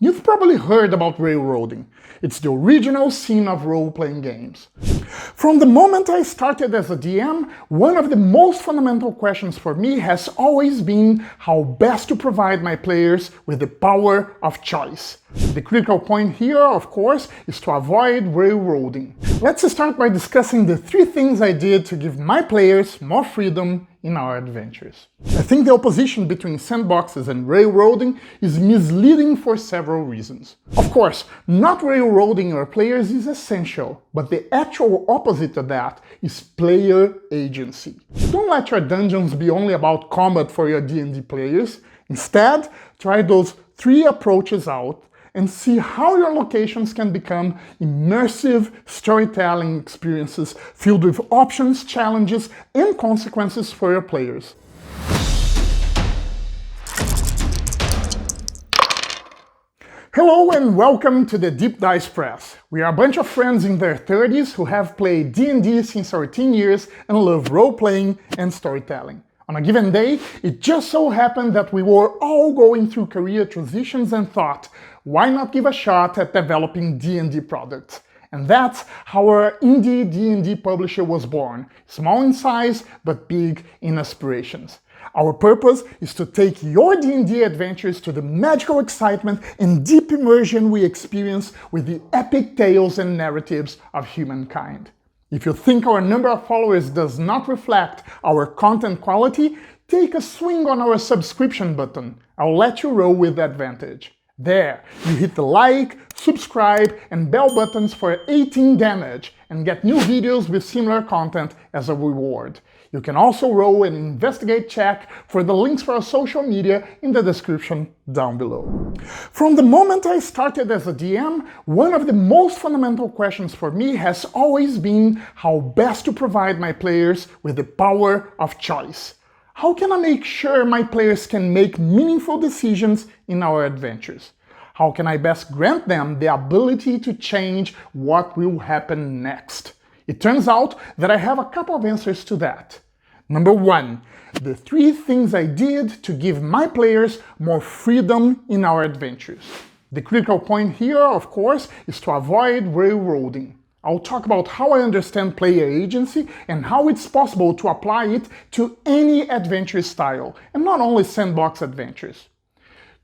You've probably heard about railroading. It's the original scene of role-playing games. From the moment I started as a DM, one of the most fundamental questions for me has always been how best to provide my players with the power of choice. The critical point here, of course, is to avoid railroading. Let's start by discussing the 3 things I did to give my players more freedom in our adventures. I think the opposition between sandboxes and railroading is misleading for several reasons. Of course, not railroading your players is essential, but the actual opposite of that is player agency. Don't let your dungeons be only about combat for your D&D players. Instead, try those 3 approaches out and see how your locations can become immersive storytelling experiences filled with options, challenges, and consequences for your players. Hello and welcome to the Deep Dice Press. We are a bunch of friends in their 30s who have played D&D since our teen years and love role-playing and storytelling. On a given day, it just so happened that we were all going through career transitions and thought, why not give a shot at developing D&D products? And that's how our indie D&D publisher was born, small in size but big in aspirations. Our purpose is to take your D&D adventures to the magical excitement and deep immersion we experience with the epic tales and narratives of humankind. If you think our number of followers does not reflect our content quality, take a swing on our subscription button. I'll let you roll with advantage. There, you hit the like, subscribe, and bell buttons for 18 damage and get new videos with similar content as a reward. You can also roll an investigate check for the links for our social media in the description down below. From the moment I started as a DM, one of the most fundamental questions for me has always been how best to provide my players with the power of choice. How can I make sure my players can make meaningful decisions in our adventures? How can I best grant them the ability to change what will happen next? It turns out that I have a couple of answers to that. Number 1, the 3 things I did to give my players more freedom in our adventures. The critical point here, of course, is to avoid railroading. I'll talk about how I understand player agency and how it's possible to apply it to any adventure style, and not only sandbox adventures.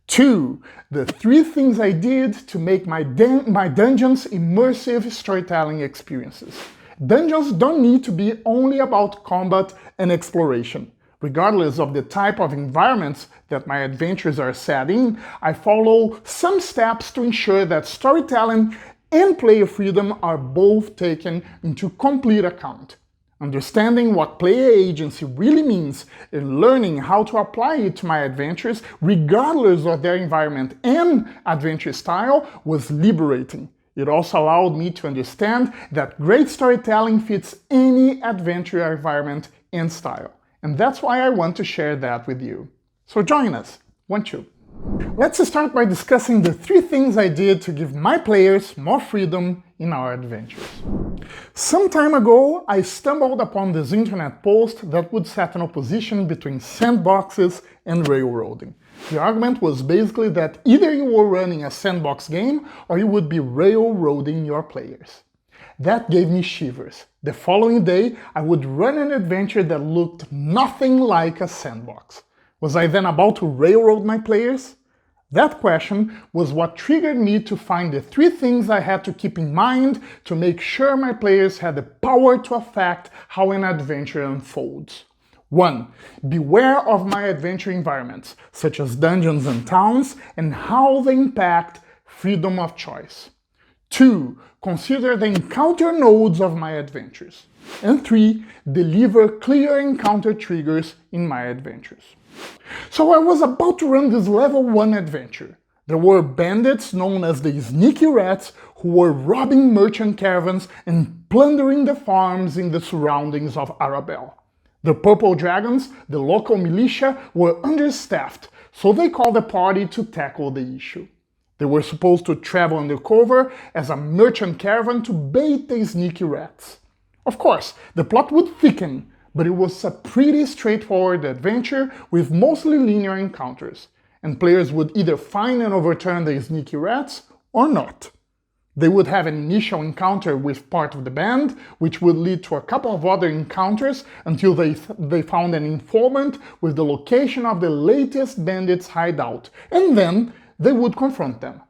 2, the 3 things I did to make my dungeons immersive storytelling experiences. Dungeons don't need to be only about combat and exploration. Regardless of the type of environments that my adventures are set in, I follow some steps to ensure that storytelling and player freedom are both taken into complete account. Understanding what player agency really means and learning how to apply it to my adventures, regardless of their environment and adventure style, was liberating. It also allowed me to understand that great storytelling fits any adventure environment and style. And that's why I want to share that with you. So join us, won't you? Let's start by discussing the 3 things I did to give my players more freedom in our adventures. Some time ago, I stumbled upon this internet post that would set an opposition between sandboxes and railroading. The argument was basically that either you were running a sandbox game or you would be railroading your players. That gave me shivers. The following day, I would run an adventure that looked nothing like a sandbox. Was I then about to railroad my players? That question was what triggered me to find the 3 things I had to keep in mind to make sure my players had the power to affect how an adventure unfolds. 1. Beware of my adventure environments, such as dungeons and towns, and how they impact freedom of choice. 2. Consider the encounter nodes of my adventures. And 3. Deliver clear encounter triggers in my adventures. So I was about to run this level 1 adventure. There were bandits known as the Sneaky Rats who were robbing merchant caravans and plundering the farms in the surroundings of Arabelle. The Purple Dragons, the local militia, were understaffed, so they called a party to tackle the issue. They were supposed to travel undercover as a merchant caravan to bait the Sneaky Rats. Of course, the plot would thicken, but it was a pretty straightforward adventure with mostly linear encounters. and players would either find and overturn the sneaky rats or not. They would have an initial encounter with part of the band, which would lead to a couple of other encounters until they found an informant with the location of the latest bandit's hideout, and then they would confront them.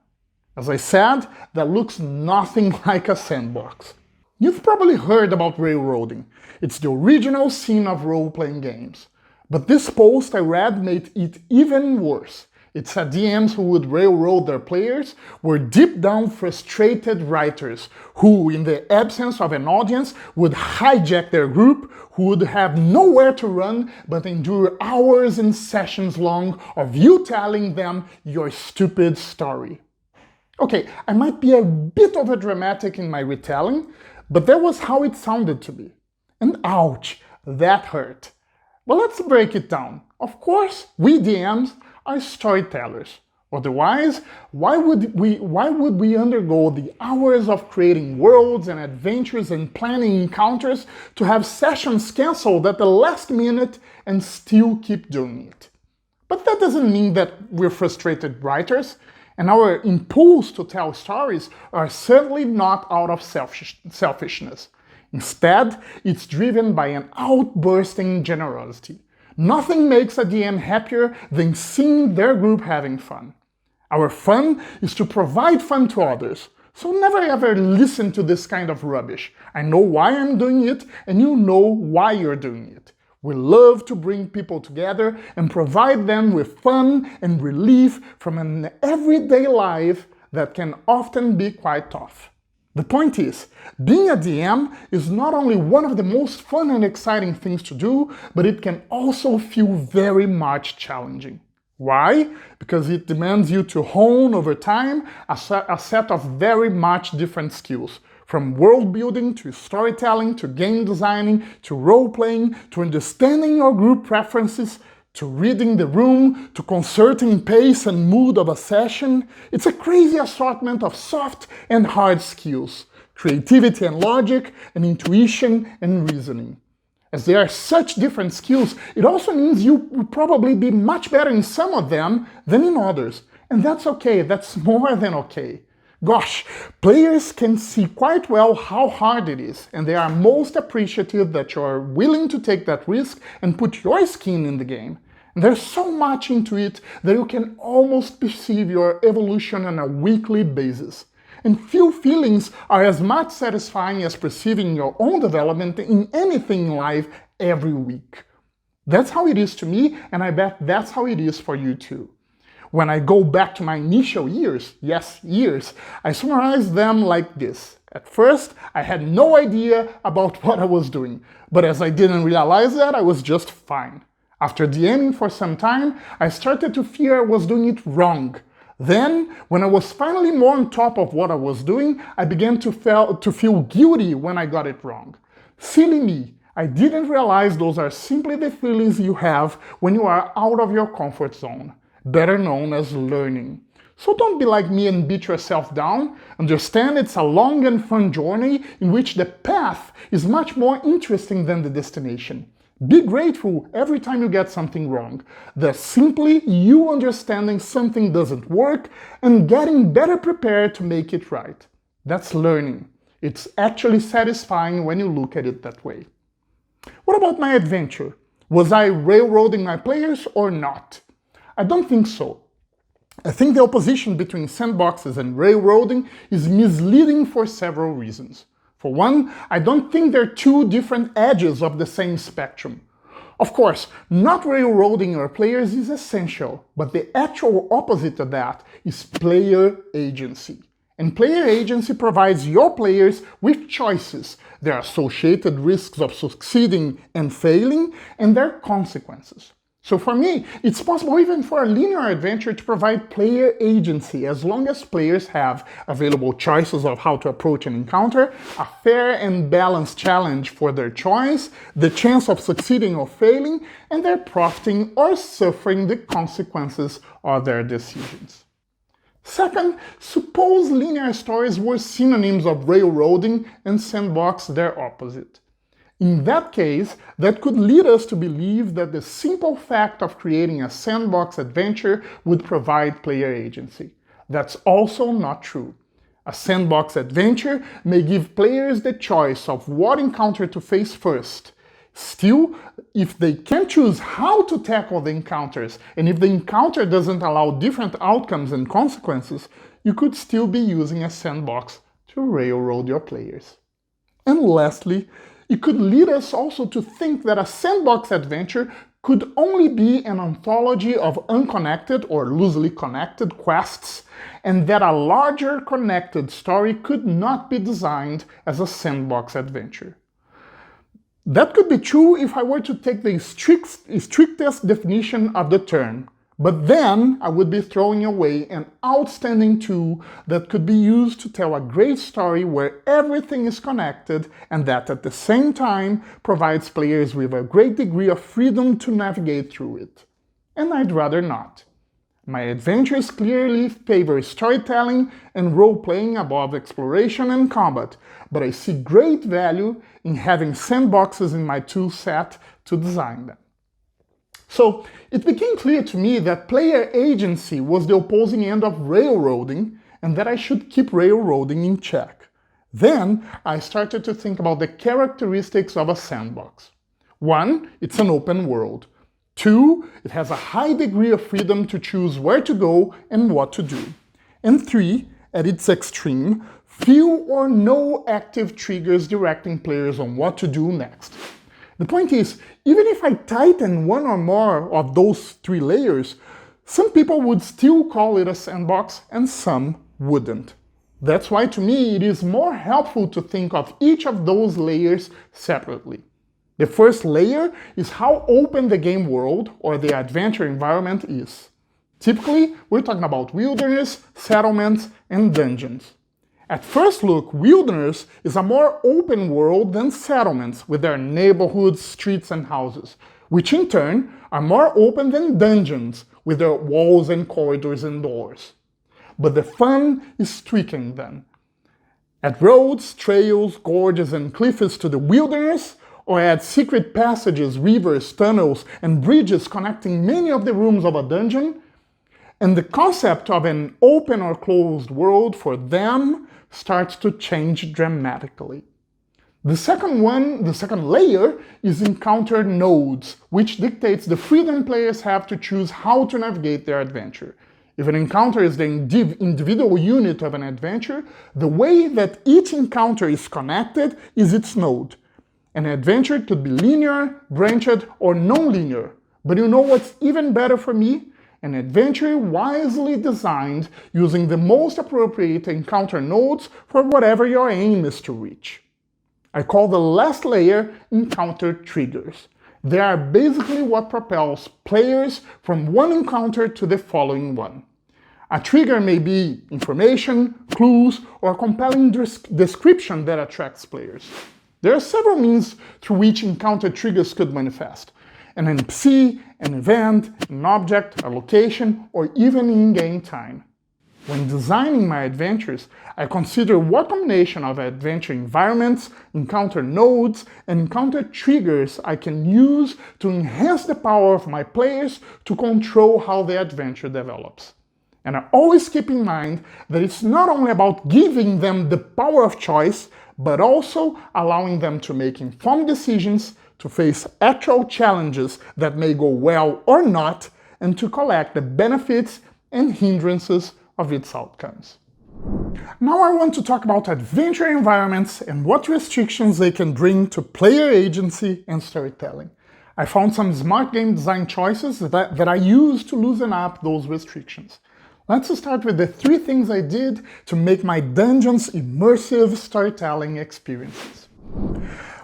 As I said, that looks nothing like a sandbox. You've probably heard about railroading. It's the original sin of role-playing games. But this post I read made it even worse. It said DMs who would railroad their players were deep down frustrated writers who, in the absence of an audience, would hijack their group, who would have nowhere to run but endure hours and sessions long of you telling them your stupid story. Okay, I might be a bit overdramatic in my retelling, but that was how it sounded to me. And ouch, that hurt. But let's break it down. Of course, we DMs are storytellers. Otherwise, why would we undergo the hours of creating worlds and adventures and planning encounters to have sessions cancelled at the last minute and still keep doing it? But that doesn't mean that we're frustrated writers, and our impulse to tell stories are certainly not out of selfishness. Instead, it's driven by an outbursting generosity. Nothing makes a DM happier than seeing their group having fun. Our fun is to provide fun to others, so never ever listen to this kind of rubbish. I know why I'm doing it, and you know why you're doing it. We love to bring people together and provide them with fun and relief from an everyday life that can often be quite tough. The point is, being a DM is not only one of the most fun and exciting things to do, but it can also feel very much challenging. Why? Because it demands you to hone over time a set of very much different skills, from world building to storytelling to game designing to role-playing to understanding your group preferences to reading the room, to concerting pace and mood of a session. It's a crazy assortment of soft and hard skills, creativity and logic, and intuition and reasoning. As they are such different skills, it also means you will probably be much better in some of them than in others. And that's okay, that's more than okay. Gosh, players can see quite well how hard it is, and they are most appreciative that you are willing to take that risk and put your skin in the game. And there's so much into it that you can almost perceive your evolution on a weekly basis. And few feelings are as much satisfying as perceiving your own development in anything in life every week. That's how it is to me, and I bet that's how it is for you too. When I go back to my initial years, yes, years, I summarize them like this. At first, I had no idea about what I was doing, but as I didn't realize that, I was just fine. After DMing for some time, I started to fear I was doing it wrong. Then, when I was finally more on top of what I was doing, I began to feel guilty when I got it wrong. Silly me, I didn't realize those are simply the feelings you have when you are out of your comfort zone, better known as learning. So don't be like me and beat yourself down. Understand it's a long and fun journey in which the path is much more interesting than the destination. Be grateful every time you get something wrong. That's simply you understanding something doesn't work and getting better prepared to make it right. That's learning. It's actually satisfying when you look at it that way. What about my adventure? Was I railroading my players or not? I don't think so. I think the opposition between sandboxes and railroading is misleading for several reasons. For one, I don't think they're two different edges of the same spectrum. Of course, not railroading your players is essential, but the actual opposite of that is player agency. And player agency provides your players with choices, their associated risks of succeeding and failing, and their consequences. So for me, it's possible even for a linear adventure to provide player agency as long as players have available choices of how to approach an encounter, a fair and balanced challenge for their choice, the chance of succeeding or failing, and their profiting or suffering the consequences of their decisions. Second, suppose linear stories were synonyms of railroading and sandbox their opposite. In that case, that could lead us to believe that the simple fact of creating a sandbox adventure would provide player agency. That's also not true. A sandbox adventure may give players the choice of what encounter to face first. Still, if they can choose how to tackle the encounters, and if the encounter doesn't allow different outcomes and consequences, you could still be using a sandbox to railroad your players. And lastly, it could lead us also to think that a sandbox adventure could only be an anthology of unconnected or loosely connected quests, and that a larger connected story could not be designed as a sandbox adventure. That could be true if I were to take the strictest definition of the term, but then I would be throwing away an outstanding tool that could be used to tell a great story where everything is connected and that at the same time provides players with a great degree of freedom to navigate through it. And I'd rather not. My adventures clearly favor storytelling and role-playing above exploration and combat, but I see great value in having sandboxes in my tool set to design them. So it became clear to me that player agency was the opposing end of railroading and that I should keep railroading in check. Then I started to think about the characteristics of a sandbox. 1, it's an open world. 2, it has a high degree of freedom to choose where to go and what to do. And 3, at its extreme, few or no active triggers directing players on what to do next. The point is, even if I tighten one or more of those 3 layers, some people would still call it a sandbox and some wouldn't. That's why to me it is more helpful to think of each of those layers separately. The first layer is how open the game world or the adventure environment is. Typically, we're talking about wilderness, settlements, and dungeons. At first look, wilderness is a more open world than settlements with their neighborhoods, streets, and houses, which in turn are more open than dungeons with their walls and corridors and doors. But the fun is tweaking then. Add roads, trails, gorges, and cliffs to the wilderness, or add secret passages, rivers, tunnels, and bridges connecting many of the rooms of a dungeon, and the concept of an open or closed world for them starts to change dramatically. The second layer is encounter nodes, which dictates the freedom players have to choose how to navigate their adventure. If an encounter is the individual unit of an adventure, the way that each encounter is connected is its node. An adventure could be linear, branched, or non-linear. But you know what's even better for me? An adventure wisely designed using the most appropriate encounter nodes for whatever your aim is to reach. I call the last layer encounter triggers. They are basically what propels players from one encounter to the following one. A trigger may be information, clues, or a compelling description that attracts players. There are several means through which encounter triggers could manifest. An NPC, an event, an object, a location, or even in-game time. When designing my adventures, I consider what combination of adventure environments, encounter nodes, and encounter triggers I can use to enhance the power of my players to control how the adventure develops. And I always keep in mind that it's not only about giving them the power of choice, but also allowing them to make informed decisions, to face actual challenges that may go well or not, and to collect the benefits and hindrances of its outcomes. Now I want to talk about adventure environments and what restrictions they can bring to player agency and storytelling. I found some smart game design choices that I use to loosen up those restrictions. Let's start with the 3 things I did to make my dungeons immersive storytelling experiences.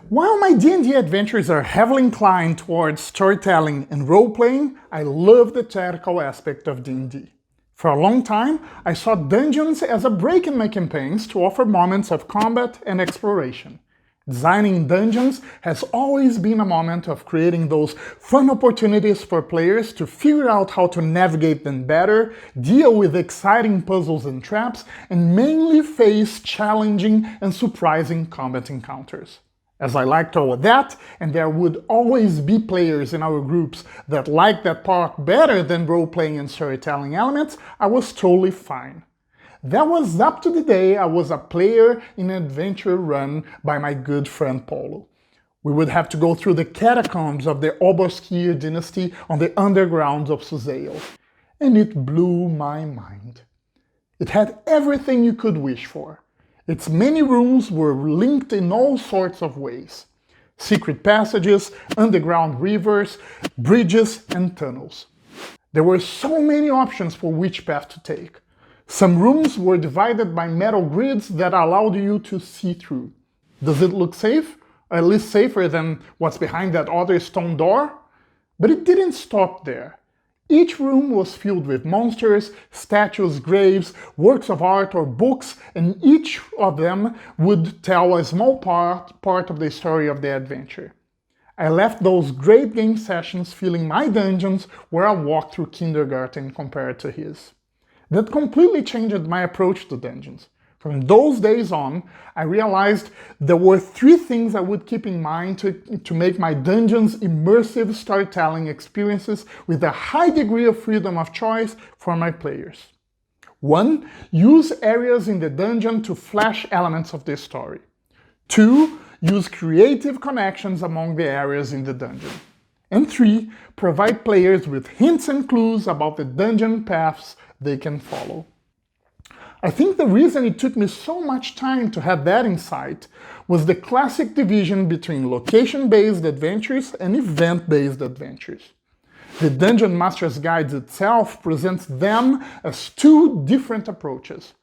While my D&D adventures are heavily inclined towards storytelling and role-playing, I love the tactical aspect of D&D. For a long time, I saw dungeons as a break in my campaigns to offer moments of combat and exploration. Designing dungeons has always been a moment of creating those fun opportunities for players to figure out how to navigate them better, deal with exciting puzzles and traps, and mainly face challenging and surprising combat encounters. As I liked all of that, and there would always be players in our groups that liked that part better than role-playing and storytelling elements, I was totally fine. That was up to the day I was a player in an adventure run by my good friend Paulo. We would have to go through the catacombs of the Oborskir dynasty on the undergrounds of Suzail. And it blew my mind. It had everything you could wish for. Its many rooms were linked in all sorts of ways. Secret passages, underground rivers, bridges, and tunnels. There were so many options for which path to take. Some rooms were divided by metal grids that allowed you to see through. Does it look safe? At least safer than what's behind that other stone door? But it didn't stop there. Each room was filled with monsters, statues, graves, works of art or books, and each of them would tell a small part of the story of the adventure. I left those great game sessions feeling my dungeons were a walk through kindergarten compared to his. That completely changed my approach to dungeons. From those days on, I realized there were three things I would keep in mind to make my dungeons immersive storytelling experiences with a high degree of freedom of choice for my players. 1. Use areas in the dungeon to flesh elements of the story. 2. Use creative connections among the areas in the dungeon. And 3. Provide players with hints and clues about the dungeon paths they can follow. I think the reason it took me so much time to have that insight was the classic division between location-based adventures and event-based adventures. The Dungeon Master's Guide itself presents them as two different approaches.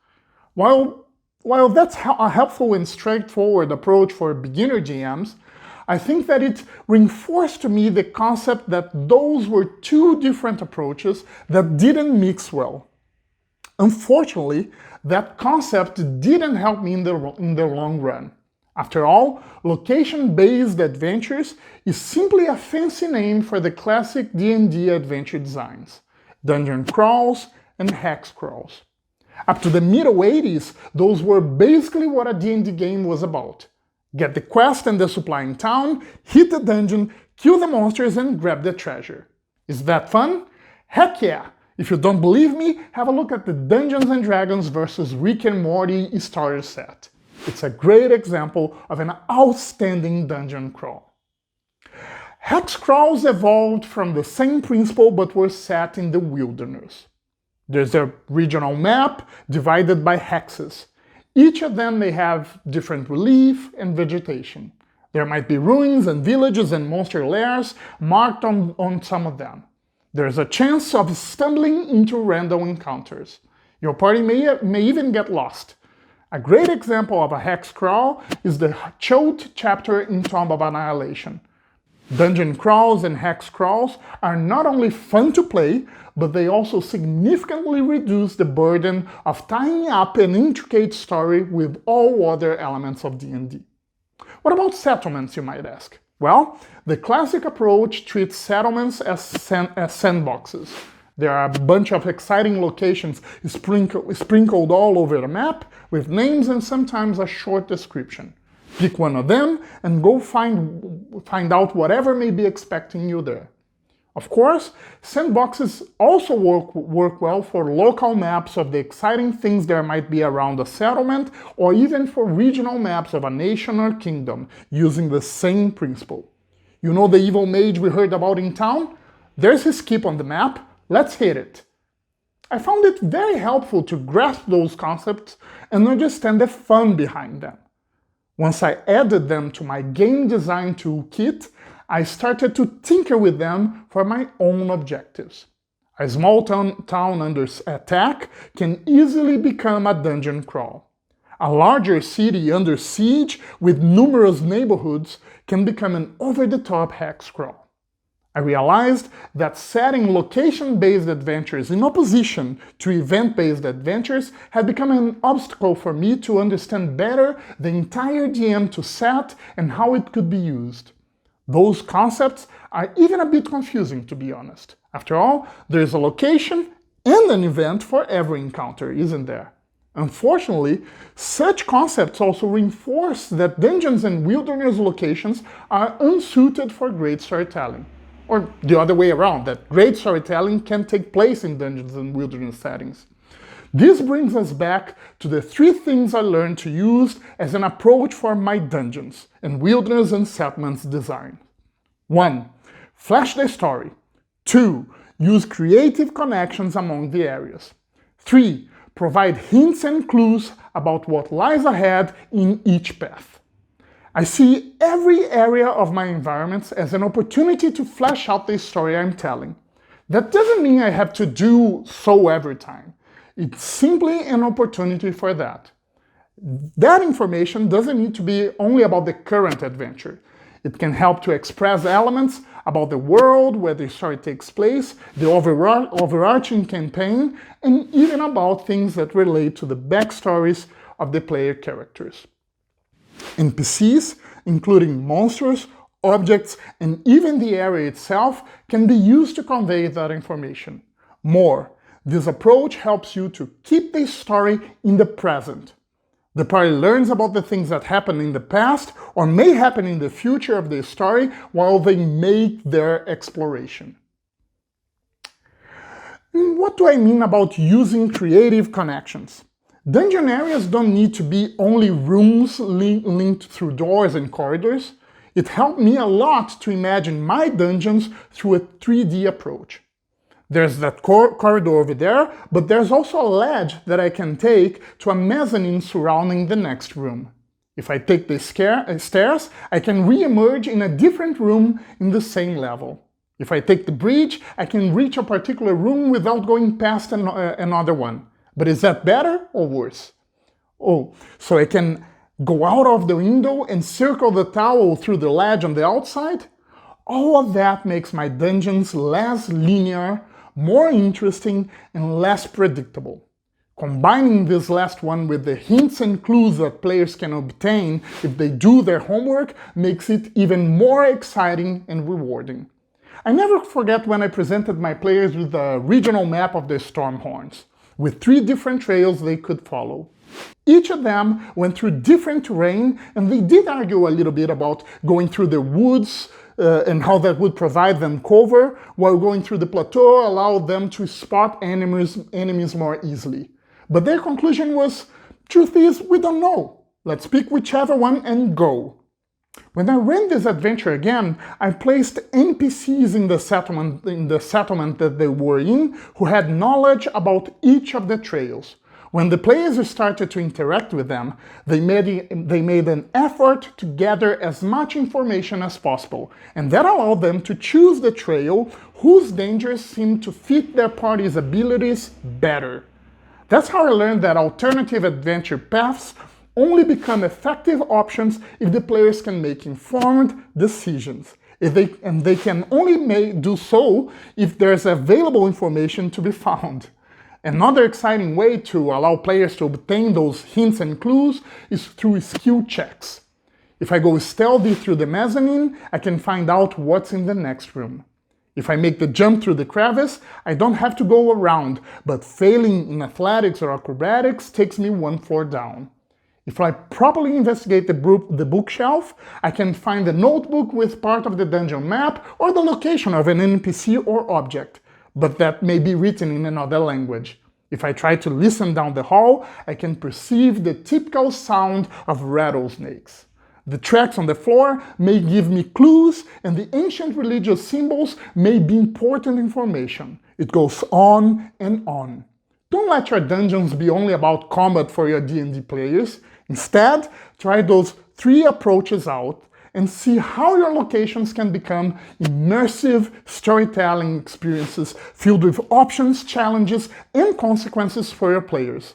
While that's a helpful and straightforward approach for beginner GMs, I think that it reinforced to me the concept that those were two different approaches that didn't mix well. Unfortunately, that concept didn't help me in the long run. After all, location-based adventures is simply a fancy name for the classic D&D adventure designs, dungeon crawls and hex crawls. Up to the middle 80s, those were basically what a D&D game was about. Get the quest and the supply in town, hit the dungeon, kill the monsters and grab the treasure. Is that fun? Heck yeah! If you don't believe me, have a look at the Dungeons & Dragons vs. Rick and Morty starter set. It's a great example of an outstanding dungeon crawl. Hex crawls evolved from the same principle but were set in the wilderness. There's a regional map divided by hexes. Each of them may have different relief and vegetation. There might be ruins and villages and monster lairs marked on some of them. There's a chance of stumbling into random encounters. Your party may even get lost. A great example of a hex crawl is the Chode chapter in Tomb of Annihilation. Dungeon crawls and hex crawls are not only fun to play, but they also significantly reduce the burden of tying up an intricate story with all other elements of D&D. What about settlements, you might ask? Well, the classic approach treats settlements as sandboxes. There are a bunch of exciting locations sprinkled all over the map with names and sometimes a short description. Pick one of them and go find out whatever may be expecting you there. Of course, sandboxes also work well for local maps of the exciting things there might be around a settlement, or even for regional maps of a nation or kingdom, using the same principle. You know the evil mage we heard about in town? There's his keep on the map, let's hit it. I found it very helpful to grasp those concepts and understand the fun behind them. Once I added them to my game design toolkit, I started to tinker with them for my own objectives. A small town under attack can easily become a dungeon crawl. A larger city under siege with numerous neighborhoods can become an over-the-top hex crawl. I realized that setting location-based adventures in opposition to event-based adventures had become an obstacle for me to understand better the entire DM to set and how it could be used. Those concepts are even a bit confusing, to be honest. After all, there's a location and an event for every encounter, isn't there? Unfortunately, such concepts also reinforce that dungeons and wilderness locations are unsuited for great storytelling. Or the other way around, that great storytelling can take place in dungeons and wilderness settings. This brings us back to the 3 things I learned to use as an approach for my dungeons and wilderness and settlements design. 1. Flesh the story. 2. Use creative connections among the areas. 3. Provide hints and clues about what lies ahead in each path. I see every area of my environments as an opportunity to flesh out the story I'm telling. That doesn't mean I have to do so every time. It's simply an opportunity for that. That information doesn't need to be only about the current adventure. It can help to express elements about the world where the story takes place, the overarching campaign, and even about things that relate to the backstories of the player characters. NPCs, including monsters, objects, and even the area itself, can be used to convey that information. More, this approach helps you to keep the story in the present. The party learns about the things that happened in the past or may happen in the future of the story while they make their exploration. What do I mean about using creative connections? Dungeon areas don't need to be only rooms linked through doors and corridors. It helped me a lot to imagine my dungeons through a 3D approach. There's that corridor over there, but there's also a ledge that I can take to a mezzanine surrounding the next room. If I take the stairs, I can re-emerge in a different room in the same level. If I take the bridge, I can reach a particular room without going past another one. But is that better or worse? Oh, so I can go out of the window and circle the tower through the ledge on the outside? All of that makes my dungeons less linear, more interesting, and less predictable. Combining this last one with the hints and clues that players can obtain if they do their homework makes it even more exciting and rewarding. I never forget when I presented my players with a regional map of the Stormhorns, with 3 different trails they could follow. Each of them went through different terrain, and they did argue a little bit about going through the woods and how that would provide them cover, while going through the plateau allowed them to spot enemies more easily. But their conclusion was, truth is, we don't know. Let's pick whichever one and go. When I ran this adventure again, I placed NPCs in the settlement that they were in who had knowledge about each of the trails. When the players started to interact with them, they made an effort to gather as much information as possible, and that allowed them to choose the trail whose dangers seemed to fit their party's abilities better. That's how I learned that alternative adventure paths only become effective options if the players can make informed decisions. And they can only do so if there's available information to be found. Another exciting way to allow players to obtain those hints and clues is through skill checks. If I go stealthy through the mezzanine, I can find out what's in the next room. If I make the jump through the crevice, I don't have to go around, but failing in athletics or acrobatics takes me 1 floor down. If I properly investigate the bookshelf, I can find a notebook with part of the dungeon map or the location of an NPC or object, but that may be written in another language. If I try to listen down the hall, I can perceive the typical sound of rattlesnakes. The tracks on the floor may give me clues, and the ancient religious symbols may be important information. It goes on and on. Don't let your dungeons be only about combat for your D&D players. Instead, try those 3 approaches out and see how your locations can become immersive storytelling experiences filled with options, challenges, and consequences for your players.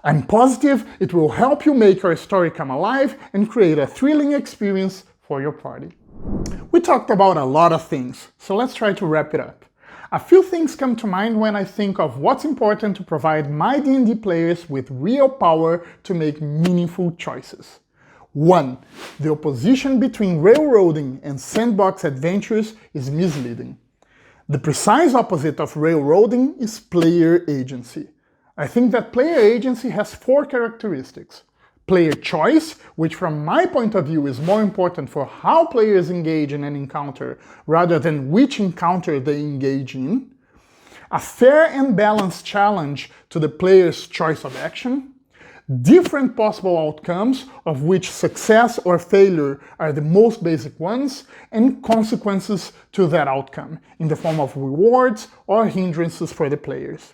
I'm positive it will help you make your story come alive and create a thrilling experience for your party. We talked about a lot of things, so let's try to wrap it up. A few things come to mind when I think of what's important to provide my D&D players with real power to make meaningful choices. 1. The opposition between railroading and sandbox adventures is misleading. The precise opposite of railroading is player agency. I think that player agency has 4 characteristics. Player choice, which from my point of view is more important for how players engage in an encounter rather than which encounter they engage in. A fair and balanced challenge to the player's choice of action. Different possible outcomes, of which success or failure are the most basic ones, and consequences to that outcome, in the form of rewards or hindrances for the players.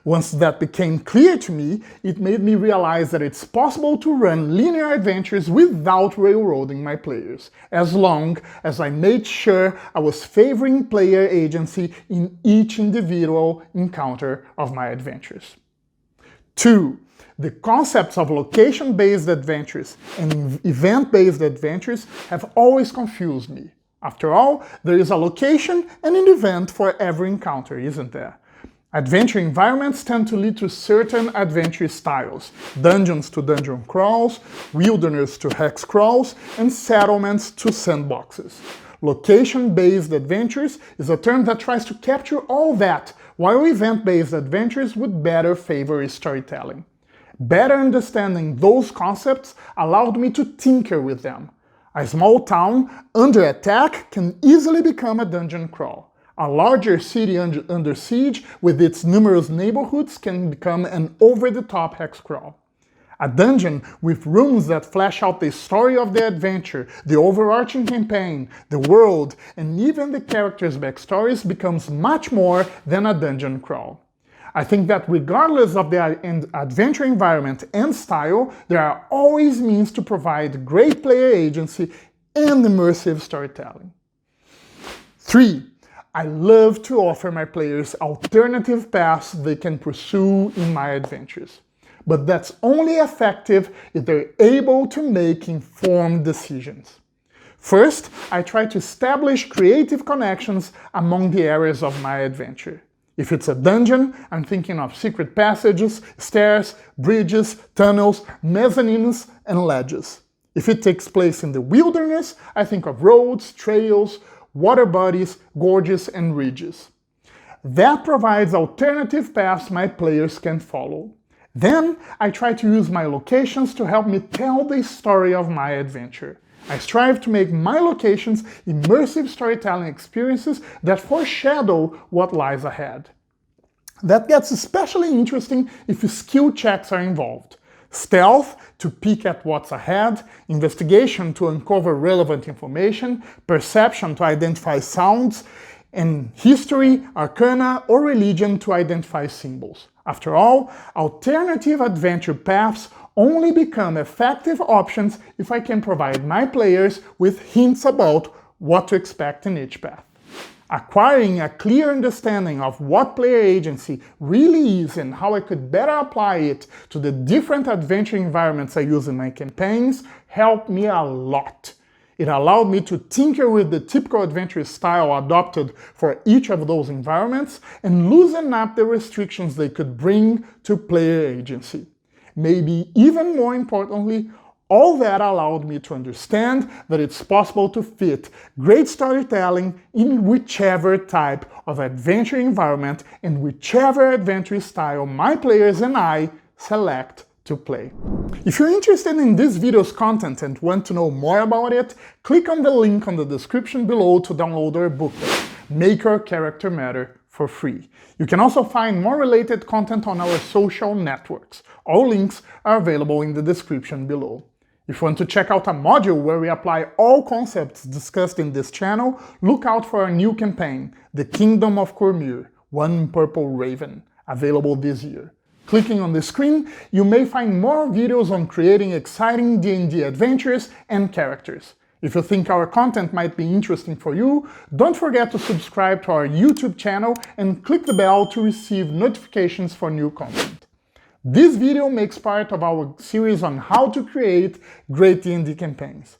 Once that became clear to me, it made me realize that it's possible to run linear adventures without railroading my players, as long as I made sure I was favoring player agency in each individual encounter of my adventures. 2. The concepts of location-based adventures and event-based adventures have always confused me. After all, there is a location and an event for every encounter, isn't there? Adventure environments tend to lead to certain adventure styles: dungeons to dungeon crawls, wilderness to hex crawls, and settlements to sandboxes. Location-based adventures is a term that tries to capture all that, while event-based adventures would better favor storytelling. Better understanding those concepts allowed me to tinker with them. A small town under attack can easily become a dungeon crawl. A larger city under siege with its numerous neighborhoods can become an over-the-top hex crawl. A dungeon with rooms that flesh out the story of the adventure, the overarching campaign, the world, and even the characters' backstories becomes much more than a dungeon crawl. I think that regardless of the adventure environment and style, there are always means to provide great player agency and immersive storytelling. 3. I love to offer my players alternative paths they can pursue in my adventures. But that's only effective if they're able to make informed decisions. First, I try to establish creative connections among the areas of my adventure. If it's a dungeon, I'm thinking of secret passages, stairs, bridges, tunnels, mezzanines, and ledges. If it takes place in the wilderness, I think of roads, trails, water bodies, gorges, and ridges. That provides alternative paths my players can follow. Then, I try to use my locations to help me tell the story of my adventure. I strive to make my locations immersive storytelling experiences that foreshadow what lies ahead. That gets especially interesting if skill checks are involved. Stealth to peek at what's ahead, investigation to uncover relevant information, perception to identify sounds, and history, arcana, or religion to identify symbols. After all, alternative adventure paths only become effective options if I can provide my players with hints about what to expect in each path. Acquiring a clear understanding of what player agency really is and how I could better apply it to the different adventure environments I use in my campaigns helped me a lot. It allowed me to tinker with the typical adventure style adopted for each of those environments and loosen up the restrictions they could bring to player agency. Maybe even more importantly, all that allowed me to understand that it's possible to fit great storytelling in whichever type of adventure environment and whichever adventure style my players and I select to play. If you're interested in this video's content and want to know more about it, click on the link on the description below to download our booklet, Make Your Character Matter, for free. You can also find more related content on our social networks. All links are available in the description below. If you want to check out a module where we apply all concepts discussed in this channel, look out for our new campaign, The Kingdom of Cormyr, One Purple Raven, available this year. Clicking on the screen, you may find more videos on creating exciting D&D adventures and characters. If you think our content might be interesting for you, don't forget to subscribe to our YouTube channel and click the bell to receive notifications for new content. This video makes part of our series on how to create great D&D campaigns.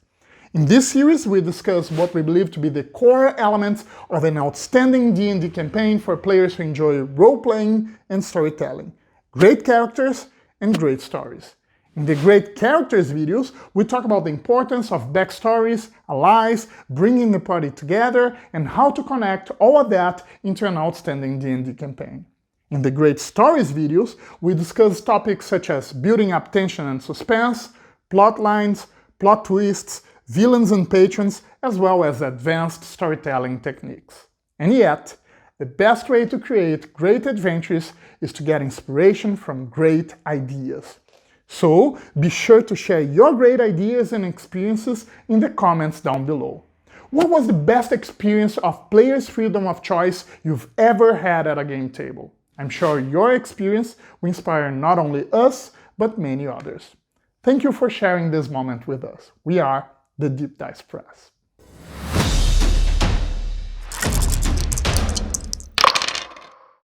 In this series, we discuss what we believe to be the core elements of an outstanding D&D campaign for players who enjoy role-playing and storytelling, great characters, and great stories. In the Great Characters videos, we talk about the importance of backstories, allies, bringing the party together, and how to connect all of that into an outstanding D&D campaign. In the Great Stories videos, we discuss topics such as building up tension and suspense, plot lines, plot twists, villains and patrons, as well as advanced storytelling techniques. And yet, the best way to create great adventures is to get inspiration from great ideas. So, be sure to share your great ideas and experiences in the comments down below. What was the best experience of players' freedom of choice you've ever had at a game table? I'm sure your experience will inspire not only us, but many others. Thank you for sharing this moment with us. We are the Deep Dice Press.